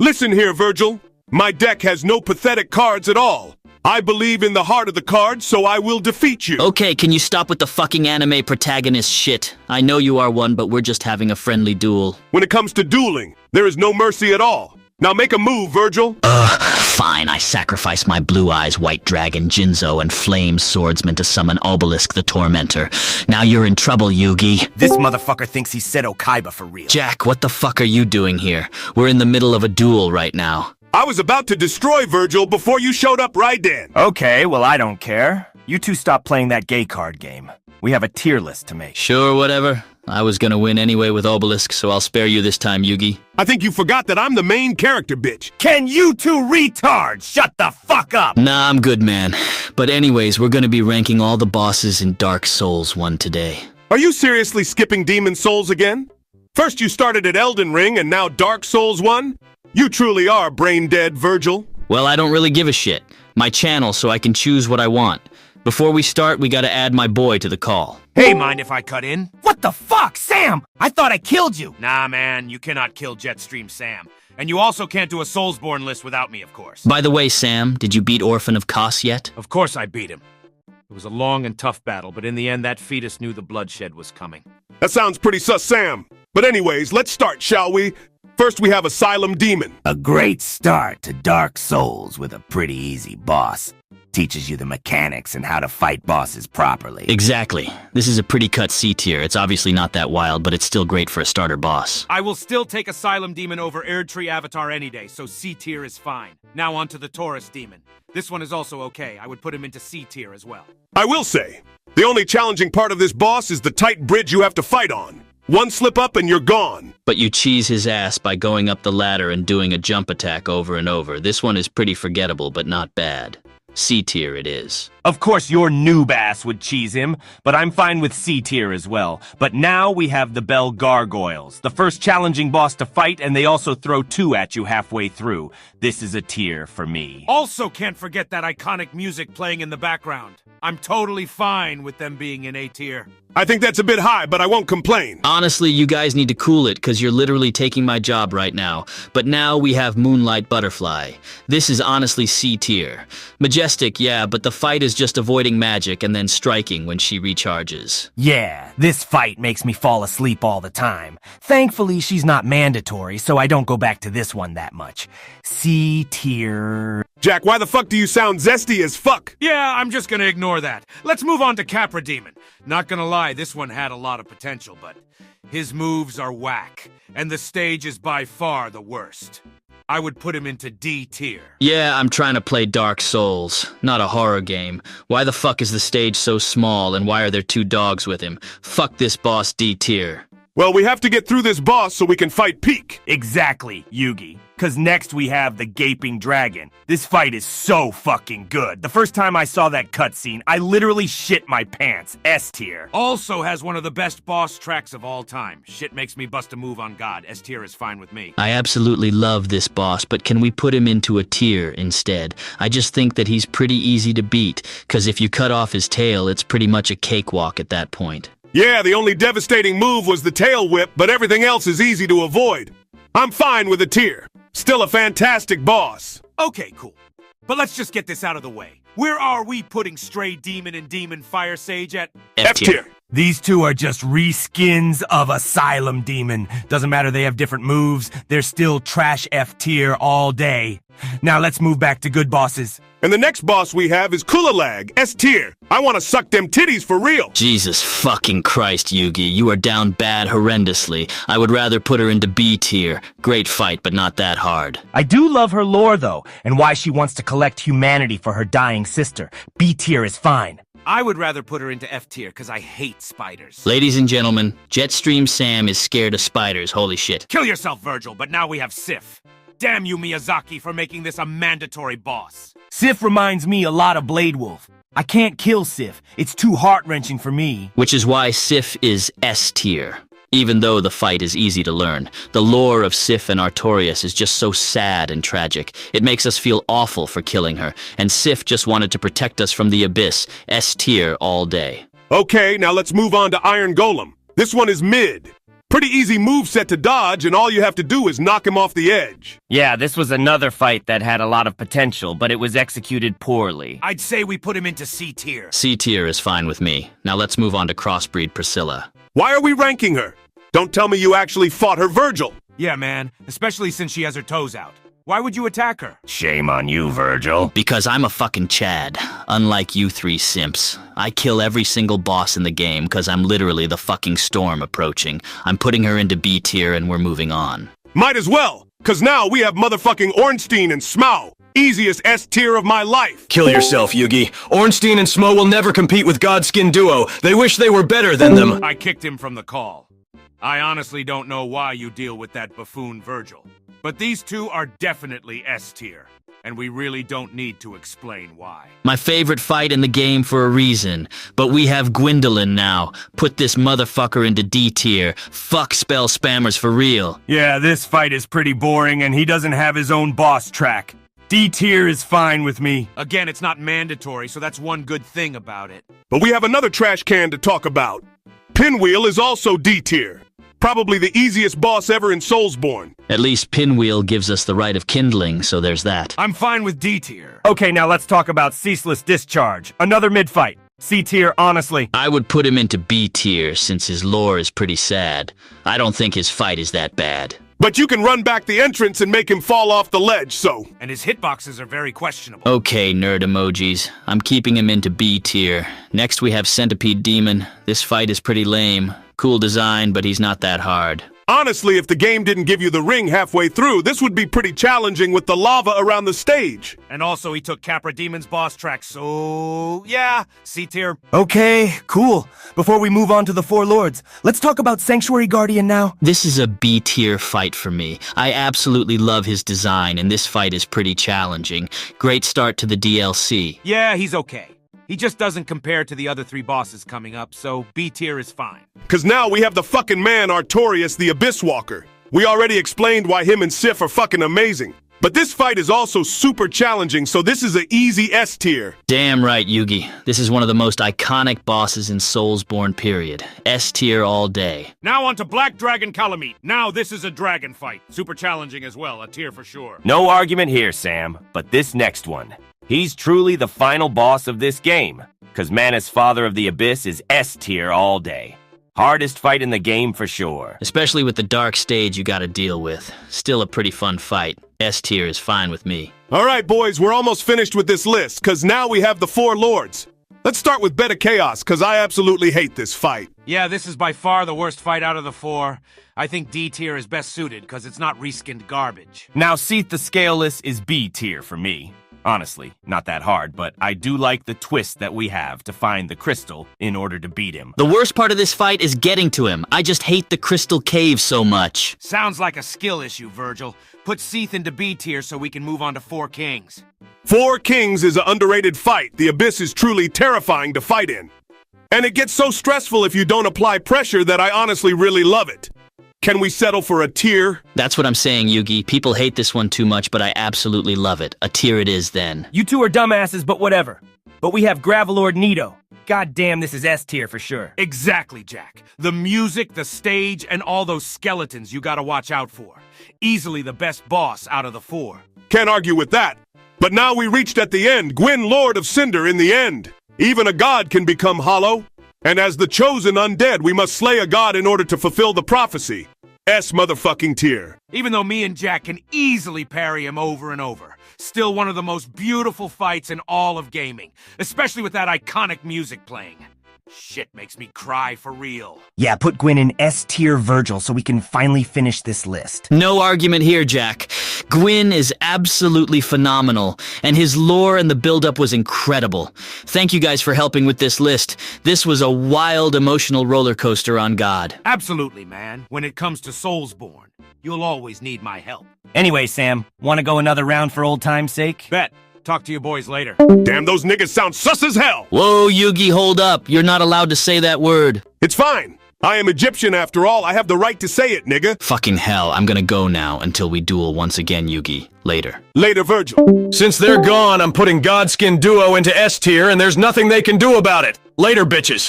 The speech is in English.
Listen here, Vergil. My deck has no pathetic cards at all. I believe in the heart of the cards, so I will defeat you. Okay, can you stop with the fucking anime protagonist shit? I know you are one, but we're just having a friendly duel. When it comes to dueling, there is no mercy at all. Now make a move, Vergil. Fine, I sacrifice my Blue Eyes White Dragon Jinzo and Flame Swordsman to summon Obelisk the Tormentor. Now you're in trouble, Yugi. This motherfucker thinks he said Okaiba for real. Jack, what the fuck are you doing here? We're in the middle of a duel right now. I was about to destroy Vergil before you showed up, Raiden. Okay, well I don't care. You two stop playing that gay card game. We have a tier list to make. Sure, whatever. I was gonna win anyway with Obelisk, so I'll spare you this time, Yugi. I think you forgot that I'm the main character, bitch. Can you two retards shut the fuck up? Nah, I'm good, man. But anyways, we're gonna be ranking all the bosses in Dark Souls 1 today. Are you seriously skipping Demon Souls again? First you started at Elden Ring and now Dark Souls 1? You truly are brain-dead, Vergil. Well, I don't really give a shit. My channel, so I can choose what I want. Before we start, we gotta add my boy to the call. Hey, mind if I cut in? What the fuck, Sam? I thought I killed you. Nah, man, you cannot kill Jetstream Sam. And you also can't do a Soulsborne list without me, of course. By the way, Sam, did you beat Orphan of Kos yet? Of course I beat him. It was a long and tough battle, but in the end, that fetus knew the bloodshed was coming. That sounds pretty sus, Sam. But anyways, let's start, shall we? First we have Asylum Demon. A great start to Dark Souls with a pretty easy boss. Teaches you the mechanics and how to fight bosses properly. Exactly. This is a pretty cut C tier. It's obviously not that wild, but it's still great for a starter boss. I will still take Asylum Demon over Erdtree Avatar any day, so C tier is fine. Now on to the Taurus Demon. This one is also okay. I would put him into C tier as well. I will say, the only challenging part of this boss is the tight bridge you have to fight on. One slip up and you're gone. But you cheese his ass by going up the ladder and doing a jump attack over and over. This one is pretty forgettable, but not bad. C tier it is. Of course your noob ass would cheese him, but I'm fine with C tier as well. But now we have the Bell Gargoyles, the first challenging boss to fight, and they also throw 2 at you halfway through. This is a tier for me. Also can't forget that iconic music playing in the background. I'm totally fine with them being in A tier. I think that's a bit high, but I won't complain. Honestly, you guys need to cool it, because you're literally taking my job right now. But now we have Moonlight Butterfly. This is honestly C tier. Majestic, yeah, but the fight is just avoiding magic and then striking when she recharges. Yeah, this fight makes me fall asleep all the time. Thankfully, she's not mandatory, so I don't go back to this one that much. C tier. Jack, why the fuck do you sound zesty as fuck? Yeah, I'm just gonna ignore that. Let's move on to Capra Demon. Not gonna lie, this one had a lot of potential, but his moves are whack, and the stage is by far the worst. I would put him into D tier. Yeah, I'm trying to play Dark Souls, not a horror game. Why the fuck is the stage so small, and why are there 2 dogs with him? Fuck this boss, D tier. Well, we have to get through this boss so we can fight Peak. Exactly, Yugi. Cause next we have the Gaping Dragon. This fight is so fucking good. The first time I saw that cutscene, I literally shit my pants. S tier. Also has one of the best boss tracks of all time. Shit makes me bust a move on God. S tier is fine with me. I absolutely love this boss, but can we put him into a tier instead? I just think that he's pretty easy to beat, cause if you cut off his tail, it's pretty much a cakewalk at that point. Yeah, the only devastating move was the tail whip, but everything else is easy to avoid. I'm fine with a tier. Still a fantastic boss. Okay, cool. But let's just get this out of the way. Where are we putting Stray Demon and Demon Fire Sage at? F tier. These two are just reskins of Asylum Demon. Doesn't matter, they have different moves. They're still trash F tier all day. Now let's move back to good bosses. And the next boss we have is Kulalag, S tier. I want to suck them titties for real. Jesus fucking Christ, Yugi. You are down bad horrendously. I would rather put her into B tier. Great fight, but not that hard. I do love her lore, though, and why she wants to collect humanity for her dying sister. B tier is fine. I would rather put her into F tier because I hate spiders. Ladies and gentlemen, Jetstream Sam is scared of spiders, holy shit. Kill yourself, Vergil, but now we have Sif. Damn you, Miyazaki, for making this a mandatory boss. Sif reminds me a lot of Blade Wolf. I can't kill Sif. It's too heart-wrenching for me. Which is why Sif is S tier. Even though the fight is easy to learn, the lore of Sif and Artorias is just so sad and tragic. It makes us feel awful for killing her, and Sif just wanted to protect us from the abyss. S tier all day. Okay, now let's move on to Iron Golem. This one is mid. Pretty easy moveset to dodge, and all you have to do is knock him off the edge. Yeah, this was another fight that had a lot of potential, but it was executed poorly. I'd say we put him into C tier. C tier is fine with me. Now let's move on to Crossbreed Priscilla. Why are we ranking her? Don't tell me you actually fought her Vergil. Yeah, man, especially since she has her toes out. Why would you attack her? Shame on you, Vergil. Because I'm a fucking Chad. Unlike you three simps. I kill every single boss in the game because I'm literally the fucking storm approaching. I'm putting her into B tier and we're moving on. Might as well, cause now we have motherfucking Ornstein and Smough. Easiest S tier of my life. Kill yourself, Yugi. Ornstein and Smough will never compete with Godskin Duo. They wish they were better than them. I kicked him from the call. I honestly don't know why you deal with that buffoon Vergil. But these two are definitely S tier, and we really don't need to explain why. My favorite fight in the game for a reason, but we have Gwendolyn now. Put this motherfucker into D tier. Fuck spell spammers for real. Yeah, this fight is pretty boring, and he doesn't have his own boss track. D tier is fine with me. Again, it's not mandatory, so that's one good thing about it. But we have another trash can to talk about. Pinwheel is also D tier. Probably the easiest boss ever in Soulsborne. At least Pinwheel gives us the right of kindling, so there's that. I'm fine with D tier. Okay, now let's talk about Ceaseless Discharge. Another mid-fight. C tier, honestly. I would put him into B tier since his lore is pretty sad. I don't think his fight is that bad. But you can run back the entrance and make him fall off the ledge, so... And his hitboxes are very questionable. Okay, nerd emojis. I'm keeping him into B tier. Next we have Centipede Demon. This fight is pretty lame. Cool design, but he's not that hard. Honestly, if the game didn't give you the ring halfway through, this would be pretty challenging with the lava around the stage. And also he took Capra Demon's boss track, so... yeah, C tier. Okay, cool. Before we move on to the Four Lords, let's talk about Sanctuary Guardian now. This is a B tier fight for me. I absolutely love his design, and this fight is pretty challenging. Great start to the DLC. Yeah, he's okay. He just doesn't compare to the other three bosses coming up, so B tier is fine. Cause now we have the fucking man Artorias the Abyss Walker. We already explained why him and Sif are fucking amazing. But this fight is also super challenging, so this is an easy S tier. Damn right, Yugi. This is one of the most iconic bosses in Soulsborne, period. S tier all day. Now on to Black Dragon Calamite. Now this is a dragon fight. Super challenging as well, a tier for sure. No argument here, Sam, but this next one. He's truly the final boss of this game, cause Manus Father of the Abyss is S tier all day. Hardest fight in the game for sure. Especially with the dark stage you gotta deal with. Still a pretty fun fight. S tier is fine with me. Alright boys, we're almost finished with this list, cause now we have the Four Lords. Let's start with Beta Chaos, cause I absolutely hate this fight. Yeah, this is by far the worst fight out of the four. I think D tier is best suited, cause it's not reskinned garbage. Now Seath the Scaleless is B tier for me. Honestly, not that hard, but I do like the twist that we have to find the crystal in order to beat him. The worst part of this fight is getting to him. I just hate the crystal cave so much. Sounds like a skill issue, Vergil. Put Seath into B tier so we can move on to Four Kings. Four Kings is an underrated fight. The Abyss is truly terrifying to fight in. And it gets so stressful if you don't apply pressure that I honestly really love it. Can we settle for a tier? That's what I'm saying, Yugi. People hate this one too much, but I absolutely love it. A tier it is then. You two are dumbasses, but whatever. But we have Gravelord Nito. God damn, this is S tier for sure. Exactly, Jack. The music, the stage, and all those skeletons you gotta watch out for. Easily the best boss out of the four. Can't argue with that. But now we reached at the end, Gwyn Lord of Cinder in the end. Even a god can become hollow. And as the chosen undead, we must slay a god in order to fulfill the prophecy. S motherfucking tier. Even though me and Jack can easily parry him over and over. Still one of the most beautiful fights in all of gaming. Especially with that iconic music playing. Shit makes me cry for real. Yeah, put Gwyn in S tier Vergil so we can finally finish this list. No argument here, Jack. Gwyn is absolutely phenomenal, and his lore and the build-up was incredible. Thank you guys for helping with this list. This was a wild, emotional roller coaster on God. Absolutely, man. When it comes to Soulsborne, you'll always need my help. Anyway, Sam, want to go another round for old time's sake? Bet. Talk to you boys later. Damn, those niggas sound sus as hell! Whoa, Yugi, hold up. You're not allowed to say that word. It's fine. I am Egyptian after all. I have the right to say it, nigga. Fucking hell, I'm gonna go now until we duel once again, Yugi. Later. Later, Vergil. Since they're gone, I'm putting Godskin Duo into S tier, and there's nothing they can do about it. Later, bitches.